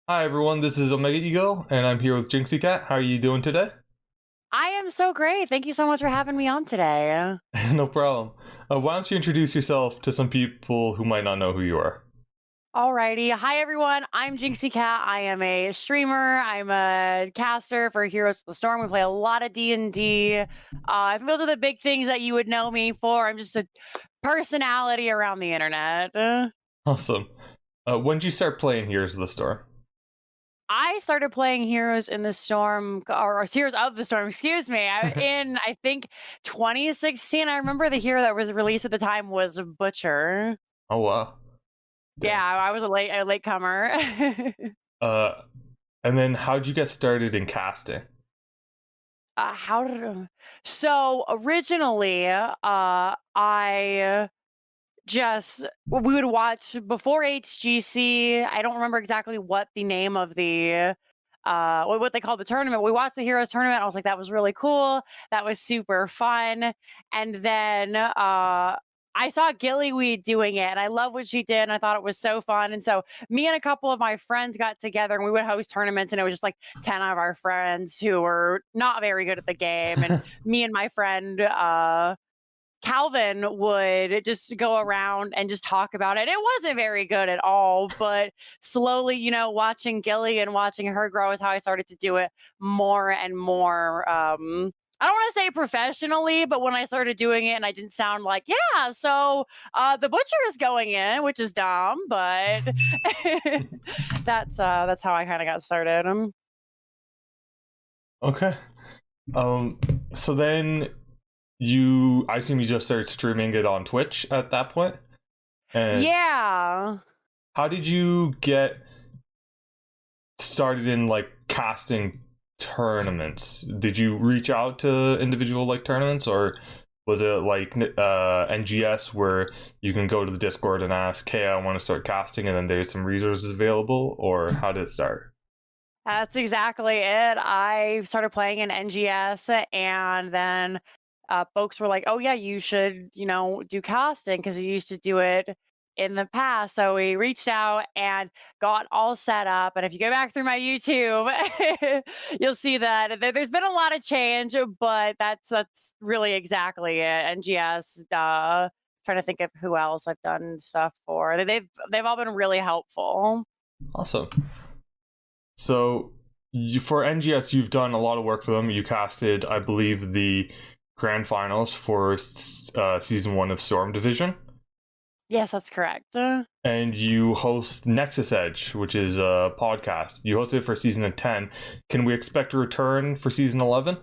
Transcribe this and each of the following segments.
Hi everyone, this is Omega Eagle, and I'm here with Jinxeekatt. How are you doing today? I am so great. Thank you so much for having me on today. No problem. Why don't you introduce yourself to some people who might not know who you are? Alrighty. Hi, everyone. I'm Jinxeekatt. I am a streamer. I'm a caster for Heroes of the Storm. We play a lot of D&D. I think those are the big things that you would know me for. I'm just a personality around the internet. Awesome. When did you start playing Heroes of the Storm? I started playing Heroes in the Storm, or Heroes of the Storm, excuse me, in, I think, 2016. I remember the hero that was released at the time was Butcher. Oh wow. Yeah, Dang. I was a latecomer. Uh, and then how'd you get started in casting? How did so originally, I just we would watch before HGC. I don't remember exactly what the name of the what they call the tournament. We watched the Heroes tournament. I was like, that was really cool. That was super fun. And then I saw Gillyweed doing it, and I love what she did, and I thought it was so fun. And so me and a couple of my friends got together, and we would host tournaments, and it was just like 10 of our friends who were not very good at the game, and me and my friend Calvin would just go around and just talk about it. It wasn't very good at all, but slowly, watching Gilly and watching her grow is how I started to do it more and more. I don't want to say professionally, but when I started doing it and I didn't sound like, yeah, so the butcher is going in, which is dumb, but that's how I kind of got started. Okay. Um, so then I assume you just started streaming it on Twitch at that point? And Yeah. how did you get started in like casting tournaments? Did you reach out to individual like tournaments, or was it like NGS where you can go to the Discord and ask, "Hey, I want to start casting," and then there's some resources available, or how did it start? That's exactly it. I started playing in NGS, and then folks were like, "Oh yeah, you should, do casting because you used to do it in the past." So we reached out and got all set up. And if you go back through my YouTube, you'll see that there's been a lot of change, but that's really exactly it. NGS. Trying to think of who else I've done stuff for. They've all been really helpful. Awesome. So for NGS, you've done a lot of work for them. You casted, I believe, the grand finals for season one of Storm Division. Yes, that's correct. And you host Nexus Edge, which is a podcast. You hosted it for season 10. Can we expect a return for season 11?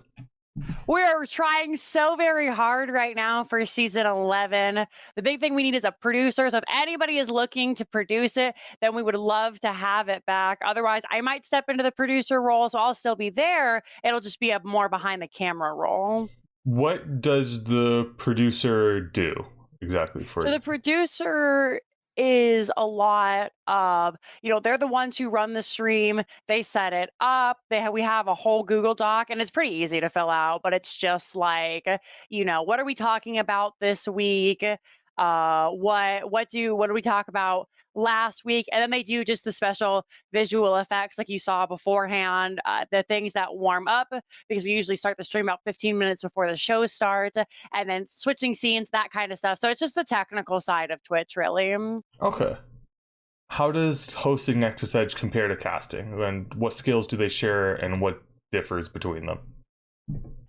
We're trying so very hard right now for season 11. The big thing we need is a producer. So if anybody is looking to produce it, then we would love to have it back. Otherwise, I might step into the producer role, so I'll still be there. It'll just be a more behind the camera role. What does the producer do exactly for So you? the producer is a lot of, they're the ones who run the stream. They set it up. We have a whole Google Doc, and it's pretty easy to fill out, but it's just like, what are we talking about this week? What do we talk about last week? And then they do just the special visual effects like you saw beforehand, the things that warm up, because we usually start the stream about 15 minutes before the show starts, and then switching scenes, that kind of stuff. So it's just the technical side of Twitch, really. Okay. How does hosting Nexus Edge compare to casting? And what skills do they share and what differs between them?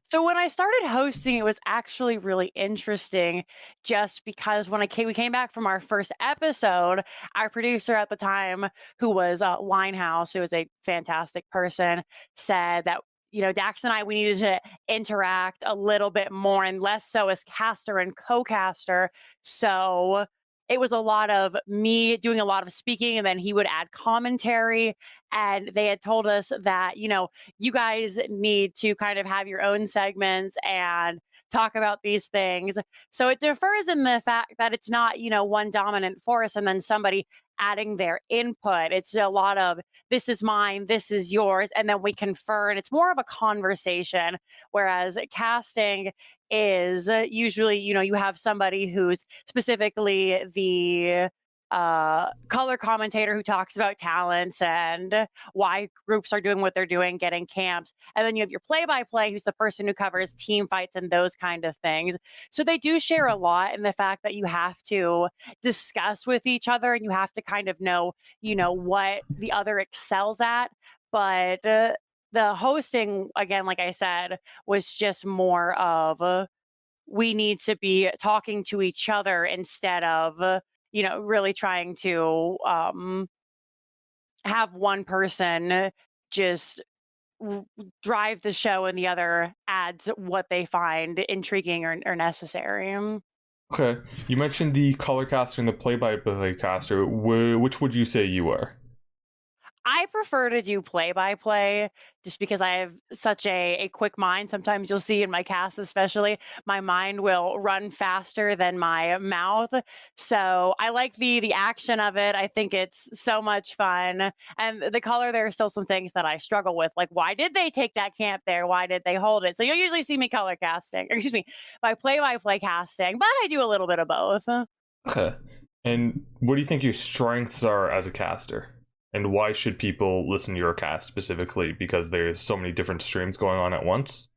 So when I started hosting, it was actually really interesting, just because when we came back from our first episode, our producer at the time, who was Linehouse, who was a fantastic person, said that Dax and I, we needed to interact a little bit more and less so as caster and co-caster. So it was a lot of me doing a lot of speaking, and then he would add commentary. And they had told us that, you guys need to kind of have your own segments and talk about these things. So it differs in the fact that it's not, one dominant force and then somebody adding their input. It's a lot of, this is mine, this is yours, and then we confer, and it's more of a conversation. Whereas casting is usually, you have somebody who's specifically the color commentator who talks about talents and why groups are doing what they're doing, getting camps. And then you have your play by play, who's the person who covers team fights and those kind of things. So they do share a lot in the fact that you have to discuss with each other and you have to kind of know, what the other excels at. But the hosting, again, like I said, was just more of we need to be talking to each other instead of, really trying to have one person just r- drive the show and the other adds what they find intriguing or necessary. Okay. You mentioned the color caster and the play-by-play caster. Which would you say you are? I prefer to do play by play just because I have such a quick mind. Sometimes you'll see in my cast, especially, my mind will run faster than my mouth. So I like the action of it. I think it's so much fun. And the color, there are still some things that I struggle with. Like, why did they take that camp there? Why did they hold it? So you'll usually see me color casting, or excuse me, by play casting, but I do a little bit of both. Okay. And what do you think your strengths are as a caster? And why should people listen to your cast specifically? Because there's so many different streams going on at once.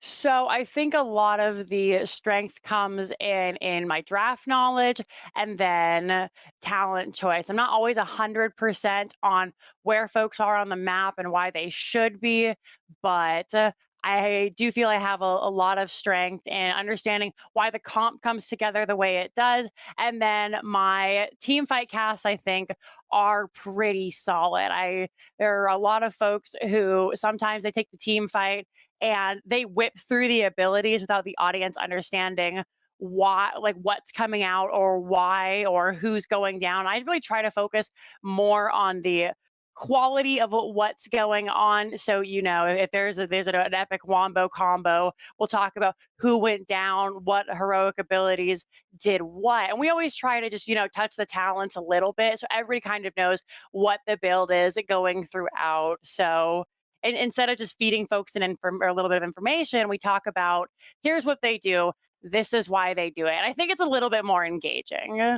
So I think a lot of the strength comes in my draft knowledge and then talent choice. I'm not always 100% on where folks are on the map and why they should be, but I do feel I have a lot of strength in understanding why the comp comes together the way it does. And then my team fight casts, I think, are pretty solid. There are a lot of folks who sometimes they take the team fight and they whip through the abilities without the audience understanding why, like what's coming out or why or who's going down. I really try to focus more on the quality of what's going on. So, if an epic wombo combo, we'll talk about who went down, what heroic abilities did what. And we always try to just, touch the talents a little bit so everybody kind of knows what the build is going throughout. So, and instead of just feeding folks or a little bit of information, we talk about here's what they do. This is why they do it. And I think it's a little bit more engaging.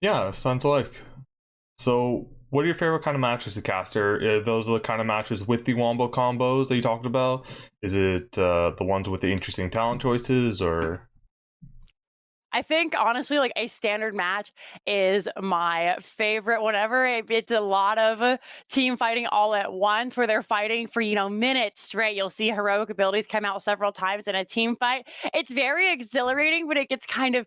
Yeah, sounds like. So, what are your favorite kind of matches to caster? Are those the kind of matches with the wombo combos that you talked about? Is it the ones with the interesting talent choices, or I think honestly, like a standard match is my favorite. Whenever it's a lot of team fighting all at once, where they're fighting for minutes straight. You'll see heroic abilities come out several times in a team fight. It's very exhilarating, but it gets kind of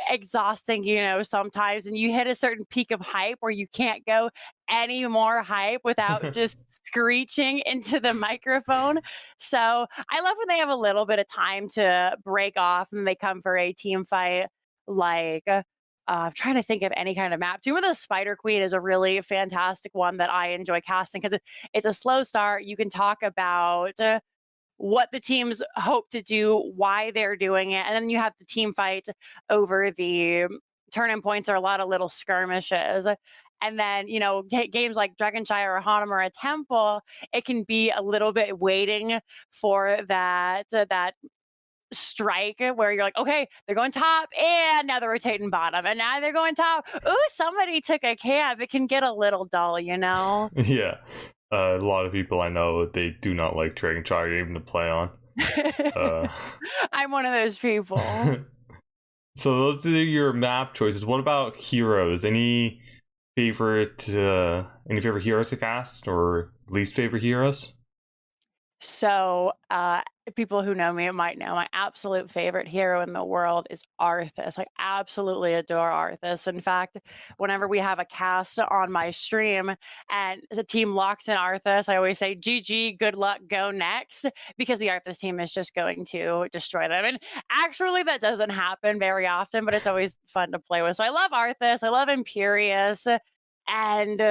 exhausting, sometimes. And you hit a certain peak of hype where you can't go any more hype without just screeching into the microphone. So I love when they have a little bit of time to break off and they come for a team fight. Like, I'm trying to think of any kind of map. Doing the Spider Queen is a really fantastic one that I enjoy casting because it's a slow start. You can talk about what the teams hope to do, why they're doing it, and then you have the team fight over the turning points or a lot of little skirmishes. And then, games like Dragonshire or Hanamura Temple, it can be a little bit waiting for that strike where you're like, okay, they're going top and now they're rotating bottom and now they're going top. Ooh, somebody took a camp. It can get a little dull. yeah? A lot of people I know they do not like Dragon Chariot even to play on. Uh, I'm one of those people. so those are your map choices. What about heroes? Any favorite heroes to cast or least favorite heroes? So, people who know me might know my absolute favorite hero in the world is Arthas. I absolutely adore Arthas. In fact, whenever we have a cast on my stream and the team locks in Arthas, I always say, GG, good luck, go next, because the Arthas team is just going to destroy them. And actually, that doesn't happen very often, but it's always fun to play with. So I love Arthas. I love Imperius. And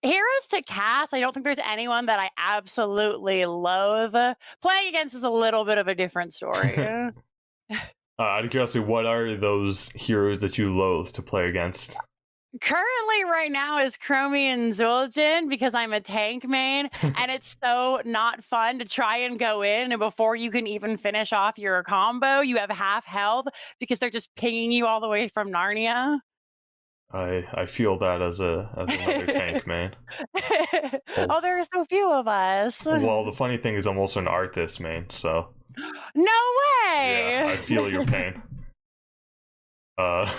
heroes to cast, I don't think there's anyone that I absolutely loathe. Playing against is a little bit of a different story. Out of curiosity, what are those heroes that you loathe to play against? Currently, right now, is Chromie and Zul'jin because I'm a tank main, and it's so not fun to try and go in, and before you can even finish off your combo, you have half health because they're just pinging you all the way from Narnia. I feel that as another tank, man. Well, Oh, there are so few of us. well, the funny thing is I'm also an artist, man. So No yeah, I way! feel your pain. Uh,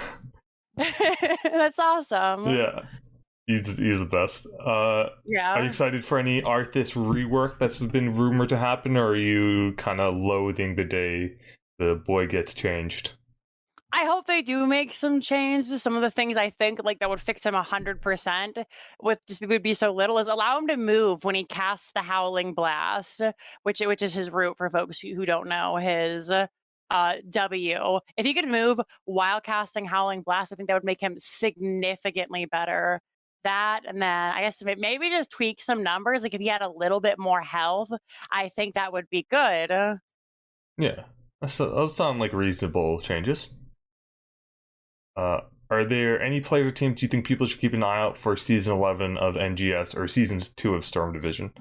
That's awesome. yeah, he's the best. Are you Yeah. excited for any Arthas rework that's been rumored to happen, or are you kind of loathing the day the boy gets changed? I hope they do make some change to some of the things I think like that would fix him 100% with just would be so little is allow him to move when he casts the Howling Blast, which is his root for folks who don't know his W. If he could move while casting Howling Blast, I think that would make him significantly better. That and then I guess maybe just tweak some numbers. Like if he had a little bit more health, I think that would be good. Yeah, those sound like reasonable changes. Uh, are there any players or teams you think people should keep an eye out for season 11 of NGS or season 2 of Storm Division?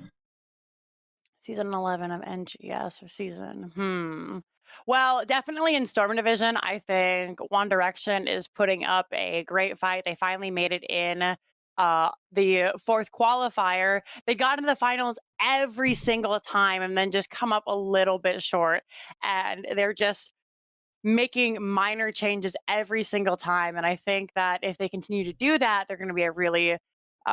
Season 11 of NGS or Well, definitely in Storm Division, I think One Direction is putting up a great fight. They finally made it in the fourth qualifier. They got into the finals every single time and then just come up a little bit short. And they're just making minor changes every single time. And I think that if they continue to do that, they're going to be a really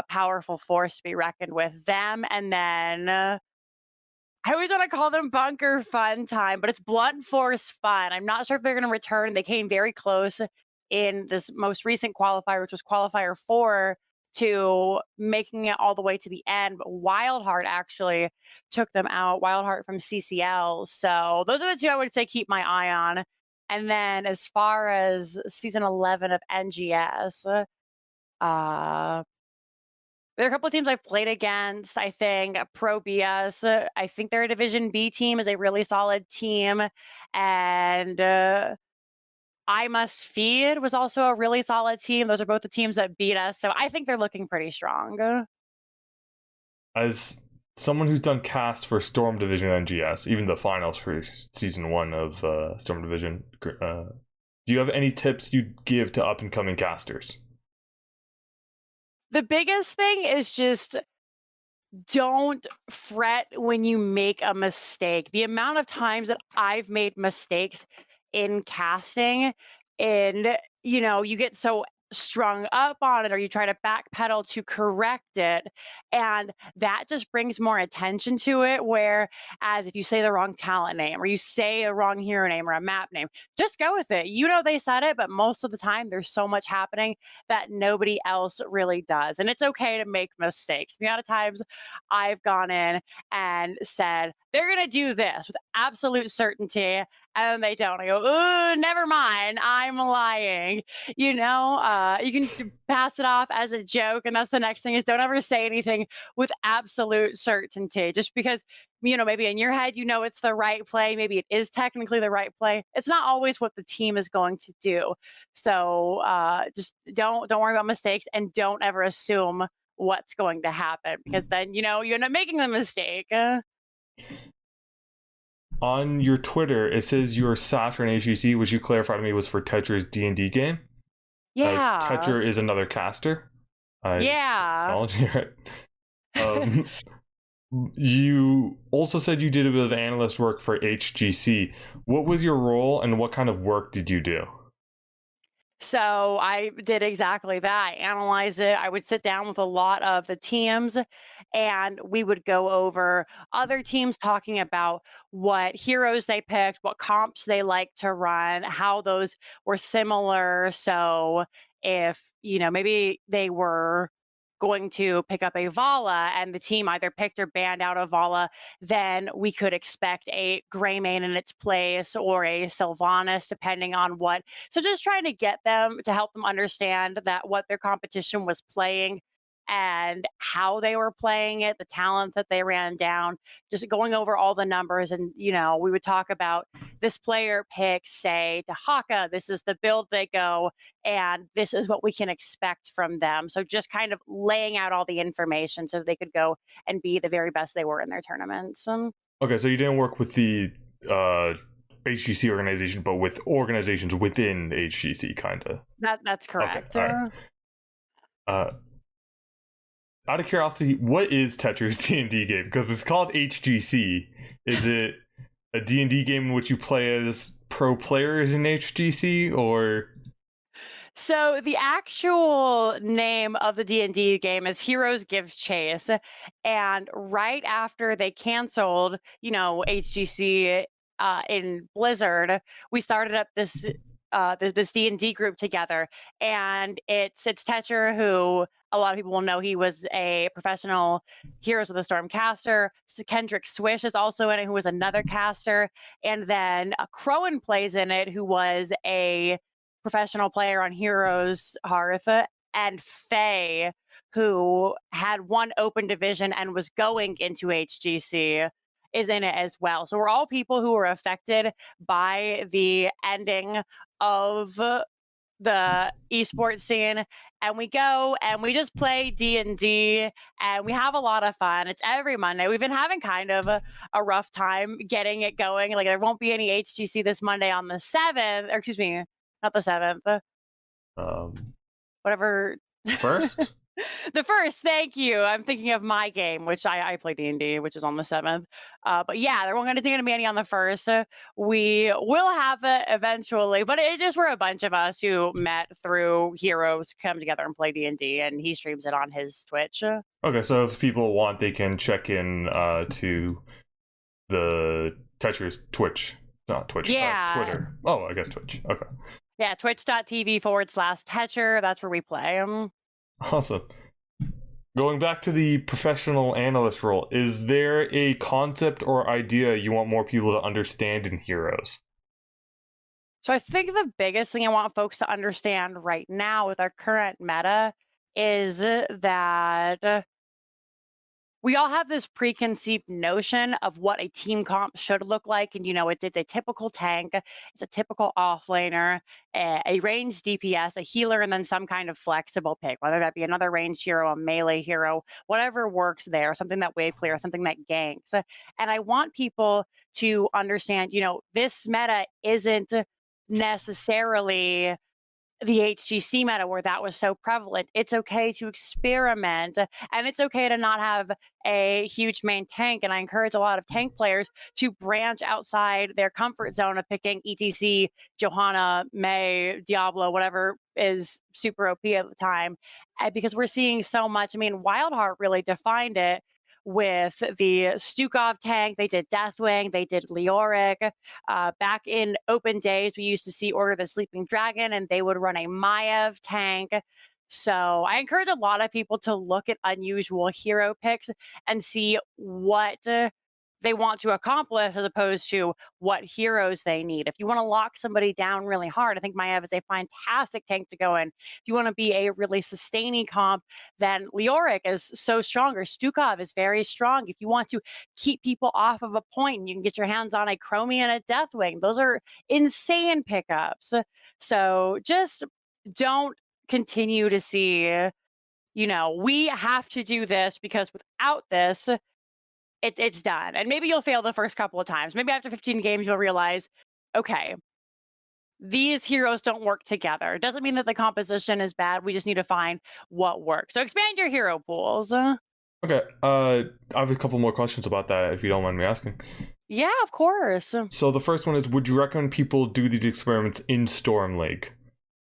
powerful force to be reckoned with. Them and then I always want to call them bunker fun time, but it's blunt force fun. I'm not sure if they're going to return. They came very close in this most recent qualifier, which was qualifier 4, to making it all the way to the end. But Wildheart actually took them out. Wildheart from CCL. So those are the two I would say keep my eye on. And then as far as season 11 of NGS, uh, there are a couple of teams I've played against. I think Pro BS. I think their Division B team is a really solid team, and I Must Feed was also a really solid team. Those are both the teams that beat us, so I think they're looking pretty strong. As someone who's done cast for Storm Division NGS, even the finals for season 1 of Storm Division, do you have any tips you'd give to up and coming casters? The biggest thing is just don't fret when you make a mistake. The amount of times that I've made mistakes in casting and you get so strung up on it or you try to backpedal to correct it and that just brings more attention to it whereas if you say the wrong talent name or you say a wrong hero name or a map name, just go with it. They said it, but most of the time there's so much happening that nobody else really does, and it's okay to make mistakes. The amount of times I've gone in and said, they're going to do this with absolute certainty. And they don't. I go, oh, never mind. I'm lying. You can pass it off as a joke. And that's the next thing is don't ever say anything with absolute certainty. Just because, maybe in your head, it's the right play. Maybe it is technically the right play. It's not always what the team is going to do. So just don't worry about mistakes and don't ever assume what's going to happen because then you end up making the mistake. On your Twitter, it says your Saturn HGC, which you clarified to me was for Tetra's D&D game. Yeah. Tetra is another caster. Yeah. You also said you did a bit of analyst work for HGC. What was your role and what kind of work did you do? So I did exactly that. I analyzed it. I would sit down with a lot of the teams and we would go over other teams talking about what heroes they picked, what comps they like to run, how those were similar. So if, maybe they were going to pick up a Vala and the team either picked or banned out a Vala, then we could expect a Greymane in its place or a Sylvanas, depending on what. So just trying to get them to help them understand that what their competition was playing and how they were playing it, the talents that they ran down, just going over all the numbers. And, we would talk about this player picks, say, Dahaka, this is the build they go, and this is what we can expect from them. So just kind of laying out all the information so they could go and be the very best they were in their tournaments. Okay, so you didn't work with the HGC organization, but with organizations within HGC, kind of. That's correct. Okay, all right. Uh, Out of curiosity, what is Tetris D&D game? Because it's called HGC. Is it a D&D game in which you play as pro players in HGC, or? So the actual name of the D&D game is Heroes Give Chase, and right after they canceled, HGC in Blizzard, we started up this D&D group together, and it's Tetcher, who a lot of people will know. He was a professional Heroes of the Storm caster. Kendrick Swish is also in it, who was another caster, and then Crowan plays in it, who was a professional player on Heroes Hearth, and Faye, who had one open division and was going into HGC, is in it as well. So we're all people who were affected by the ending of the esports scene, and we go and we just play D&D, and we have a lot of fun. It's every Monday. We've been having kind of a rough time getting it going. Like, there won't be any HGC this Monday on the 7th, or excuse me, not the 7th, Um, whatever. First? The first, thank you. I'm thinking of my game, which I play D&D, which is on the 7th. But yeah, there won't going to be any on the 1st. We will have it eventually, but it just were a bunch of us who met through Heroes, come together and play D&D, and he streams it on his Twitch. Okay, so if people want, they can check in to the Tetris Twitch. Not Twitch, Yeah. Twitter. Oh, I guess Twitch. Okay. Yeah, twitch.tv/Tetcher. That's where we play. Awesome. Going back to the professional analyst role, is there a concept or idea you want more people to understand in Heroes? So I think the biggest thing I want folks to understand right now with our current meta is that we all have this preconceived notion of what a team comp should look like. And, it's a typical tank, it's a typical offlaner, a ranged DPS, a healer, and then some kind of flexible pick, whether that be another ranged hero, a melee hero, whatever works there, something that wave clear, something that ganks. And I want people to understand, this meta isn't necessarily the HGC meta where that was so prevalent. It's okay to experiment, and it's okay to not have a huge main tank. And I encourage a lot of tank players to branch outside their comfort zone of picking ETC, Johanna, May, Diablo, whatever is super OP at the time, because we're seeing so much. I mean, Wildheart really defined it with the Stukov tank. They did Deathwing, they did Leoric. Back in open days, we used to see Order of the Sleeping Dragon, and they would run a Maiev tank. So I encourage a lot of people to look at unusual hero picks and see what they want to accomplish, as opposed to what heroes they need. If you want to lock somebody down really hard, I think Maiev is a fantastic tank to go in. If you want to be a really sustaining comp, then Leoric is so strong, or Stukov is very strong. If you want to keep people off of a point, you can get your hands on a Chromie and a Deathwing. Those are insane pickups. So just don't continue to see, we have to do this because without this, it's done. And maybe you'll fail the first couple of times. Maybe after 15 games, you'll realize, okay, these heroes don't work together. It doesn't mean that the composition is bad. We just need to find what works. So expand your hero pools. Okay, I have a couple more questions about that, if you don't mind me asking. Yeah, of course. So the first one is, would you recommend people do these experiments in Storm League?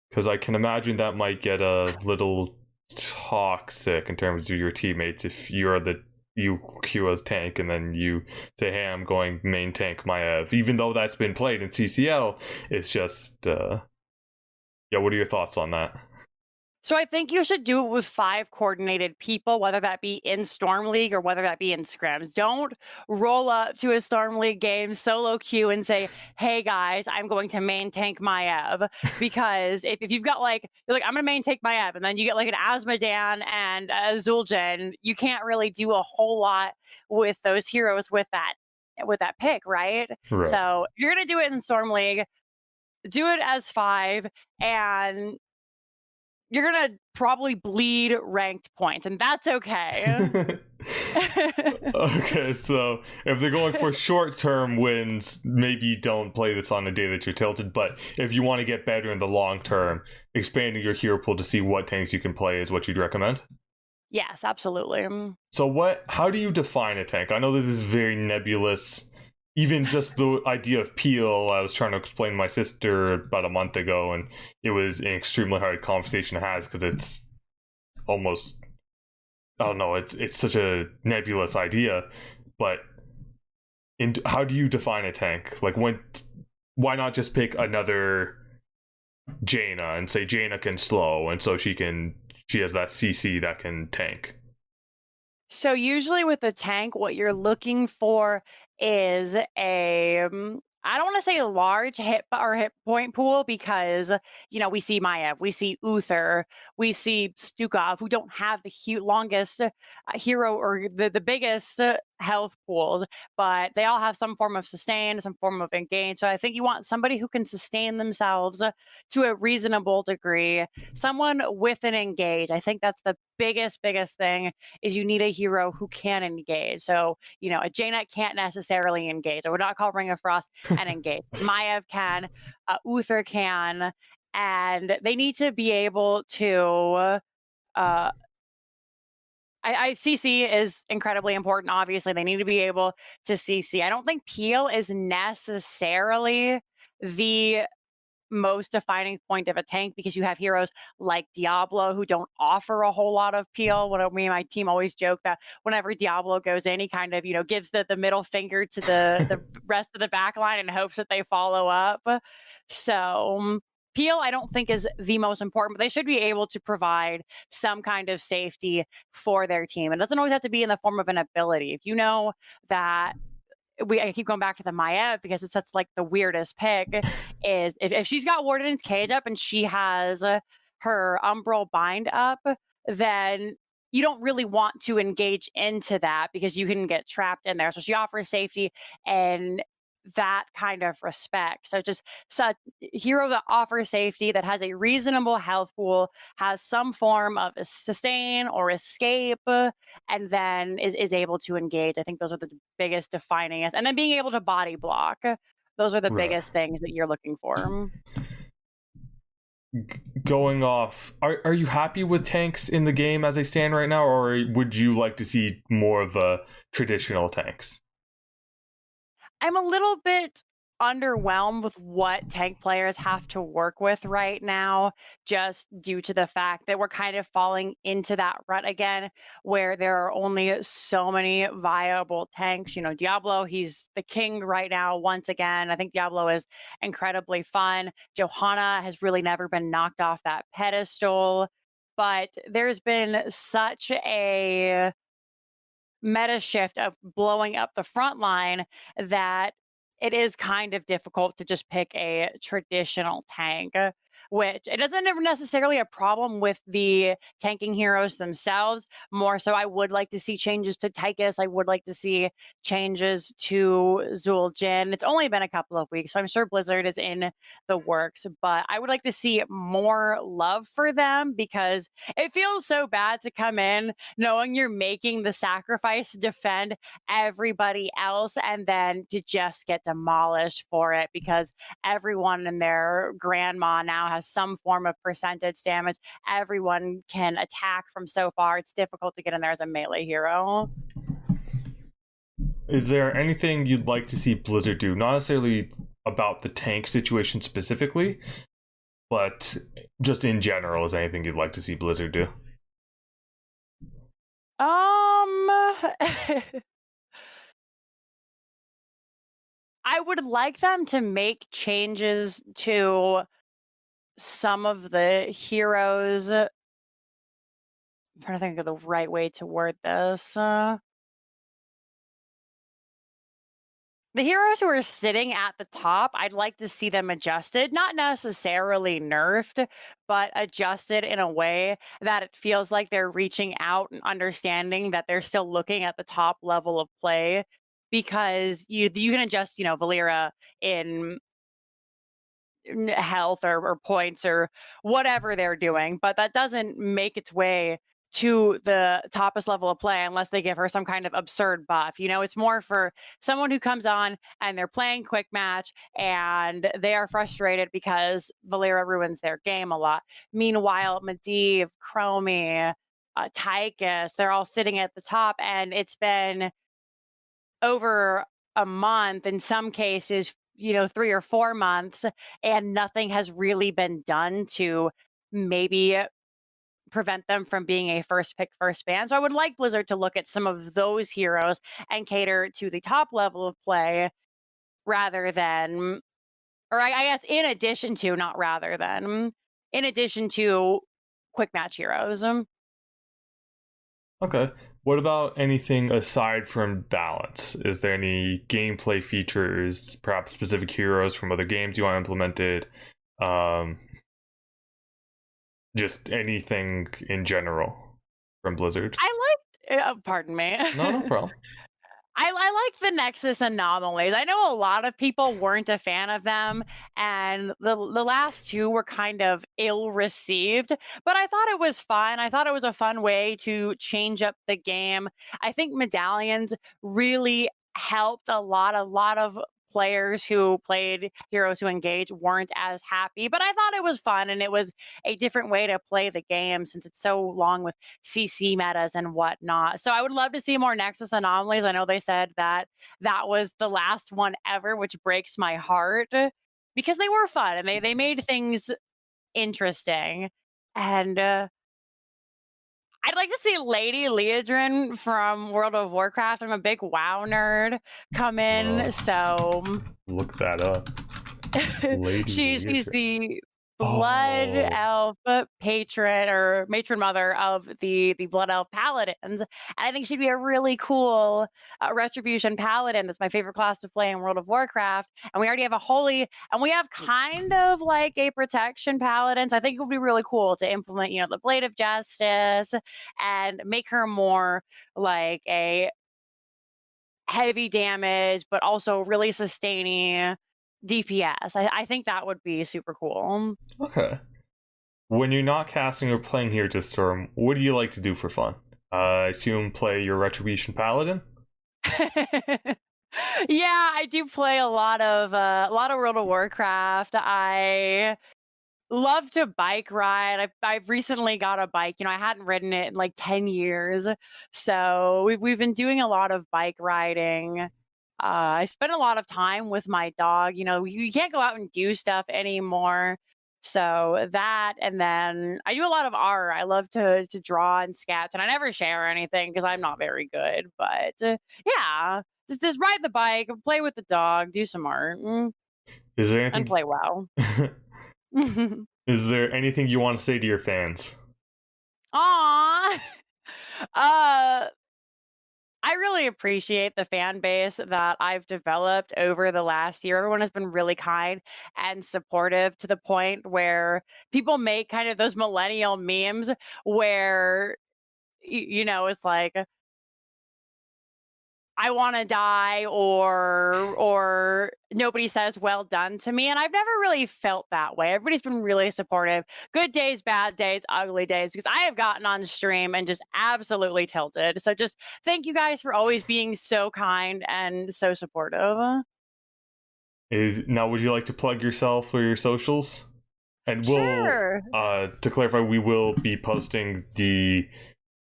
Because I can imagine that might get a little toxic in terms of your teammates if you queue as tank and then you say, hey, I'm going main tank Maiev, even though that's been played in CCL. It's just what are your thoughts on that? So I think you should do it with 5 coordinated people, whether that be in Storm League or whether that be in scrims. Don't roll up to a Storm League game solo queue and say, hey guys, I'm going to main tank Maiev. Because if you've got you're like, I'm going to main tank Maiev, and then you get like an Azmodan and a Zul'jin, you can't really do a whole lot with those heroes with that pick, right? So if you're going to do it in Storm League, do it as 5, and you're gonna probably bleed ranked points, and that's okay. Okay, so if they're going for short-term wins, maybe you don't play this on the day that you're tilted. But if you want to get better in the long term, expanding your hero pool to see what tanks you can play is what you'd recommend. Yes, absolutely. So what? How do you define a tank? I know this is very nebulous. Even just the idea of peel, I was trying to explain to my sister about a month ago, and it was an extremely hard conversation to have because it's almost, I don't know, it's such a nebulous idea. But how do you define a tank? Like why not just pick another Jaina and say Jaina can slow, and so she has that CC that can tank. So usually with a tank, what you're looking for is I don't want to say a large hit point pool because we see Maya, we see Uther, we see Stukov, who don't have the longest hero or the biggest health pools, but they all have some form of sustain, some form of engage. So I think you want somebody who can sustain themselves to a reasonable degree, someone with an engage. I think that's the biggest thing is you need a hero who can engage. So, a Janet can't necessarily engage. I would not call Ring of Frost and engage. Maiev can, Uther can, and they need to be able to. Uh, CC is incredibly important. Obviously, they need to be able to CC. I don't think Peel is necessarily the most defining point of a tank because you have heroes like Diablo who don't offer a whole lot of peel. What me and my team always joke that whenever Diablo goes in, he kind of gives the middle finger to the rest of the back line and hopes that they follow up. So peel I don't think is the most important, but they should be able to provide some kind of safety for their team. It doesn't always have to be in the form of an ability. If you know that I keep going back to the Maya because it's such like the weirdest pick is if she's got Warden's Cage up and she has her Umbral Bind up, then you don't really want to engage into that because you can get trapped in there. So she offers safety and that kind of respect. So just such hero that offers safety that has a reasonable health pool, has some form of a sustain or escape, and then is able to engage. I think those are the biggest defining us. And then being able to body block. Those are the Right. biggest things that you're looking for. Going off, are you happy with tanks in the game as they stand right now, or would you like to see more of a traditional tanks? I'm a little bit underwhelmed with what tank players have to work with right now, just due to the fact that we're kind of falling into that rut again, where there are only so many viable tanks. Diablo, he's the king right now once again. I think Diablo is incredibly fun. Johanna has really never been knocked off that pedestal, but there's been such a meta shift of blowing up the front line that it is kind of difficult to just pick a traditional tank, which it doesn't ever necessarily a problem with the tanking heroes themselves. More so, I would like to see changes to Tychus. I would like to see changes to Zul'jin. It's only been a couple of weeks, so I'm sure Blizzard is in the works, but I would like to see more love for them because it feels so bad to come in knowing you're making the sacrifice to defend everybody else and then to just get demolished for it because everyone and their grandma now has some form of percentage damage. Everyone can attack from so far. It's difficult to get in there as a melee hero. Is there anything you'd like to see Blizzard do? Not necessarily about the tank situation specifically, but just in general, is anything you'd like to see Blizzard do? I would like them to make changes to some of the heroes. I'm trying to think of the right way to word this. The heroes who are sitting at the top, I'd like to see them adjusted, not necessarily nerfed, but adjusted in a way that it feels like they're reaching out and understanding that they're still looking at the top level of play. Because you can adjust, Valera in health or points or whatever they're doing, but that doesn't make its way to the toppest level of play unless they give her some kind of absurd buff. It's more for someone who comes on and they're playing quick match and they are frustrated because Valera ruins their game a lot. Meanwhile, Medivh, Chromie, Tychus, they're all sitting at the top, and it's been over a month, in some cases, 3 or 4 months, and nothing has really been done to maybe prevent them from being a first pick, first ban. So I would like Blizzard to look at some of those heroes and cater to the top level of play rather than, or I guess in addition to, not rather than, in addition to quick match heroes. Okay. What about anything aside from balance? Is there any gameplay features, perhaps specific heroes from other games you want implemented? Just anything in general from Blizzard? I like, pardon me. No problem. I like the Nexus anomalies. I know a lot of people weren't a fan of them, and the last two were kind of ill received. But I thought it was fun. I thought it was a fun way to change up the game. I think medallions really helped a lot. A lot of players who played Heroes Who Engage weren't as happy, but I thought it was fun, and it was a different way to play the game since it's so long with CC metas and whatnot. So I would love to see more Nexus anomalies. I know they said that that was the last one ever, which breaks my heart because they were fun and they made things interesting. And I'd like to see Lady Leodrin from World of Warcraft. I'm a big WoW nerd. Come in. So look that up. Lady she's Leodrin. the blood elf patron or matron mother of the blood elf paladins, and I think she'd be a really cool retribution paladin. That's my favorite class to play in World of Warcraft, and we already have a holy, and we have kind of like a protection paladin. So I think it would be really cool to implement the blade of justice and make her more like a heavy damage but also really sustaining DPS. I think that would be super cool. Okay. When you're not casting or playing Here to Storm, what do you like to do for fun? I assume play your Retribution Paladin? Yeah, I do play a lot of World of Warcraft. I love to bike ride. I've recently got a bike. I hadn't ridden it in like 10 years. So we've been doing a lot of bike riding. I spend a lot of time with my dog. You can't go out and do stuff anymore. So that, and then I do a lot of art. I love to draw and sketch, and I never share anything because I'm not very good. But yeah, just ride the bike, play with the dog, do some art, Is there and anything? play WoW. Is there anything you want to say to your fans? Aw. uh I really appreciate the fan base that I've developed over the last year. Everyone has been really kind and supportive to the point where people make kind of those millennial memes where it's like I want to die or nobody says well done to me, and I've never really felt that way. Everybody's been really supportive. Good days, bad days, ugly days, because I have gotten on stream and just absolutely tilted. So just thank you guys for always being so kind and so supportive. Now, would you like to plug yourself or your socials? And Sure. to clarify, we will be posting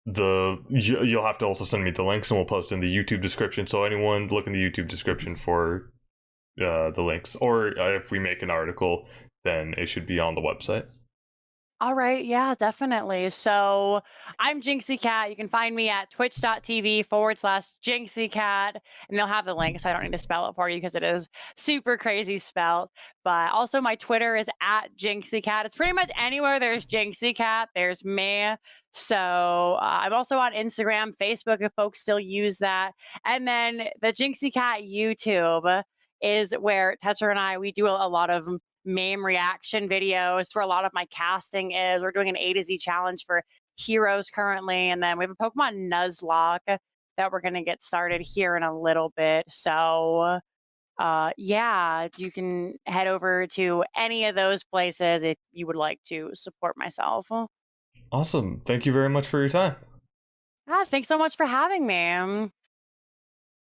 you'll have to also send me the links, and we'll post in the YouTube description. So anyone look in the YouTube description for the links, or if we make an article, then it should be on the website. All right. Yeah, definitely. So I'm Jinxeekatt. You can find me at twitch.tv/Jinxeekatt. And they'll have the link, so I don't need to spell it for you because it is super crazy spelled. But also, my Twitter is at Jinxeekatt. It's pretty much anywhere there's Jinxeekatt, there's me. So I'm also on Instagram, Facebook, if folks still use that. And then the Jinxeekatt YouTube is where Tetra and we do a lot of meme reaction videos where a lot of my casting is. We're doing an A to Z challenge for heroes currently, and then we have a Pokemon Nuzlocke that we're going to get started here in a little bit. So yeah, you can head over to any of those places if you would like to support myself. Awesome. Thank you very much for your time. Thanks so much for having me.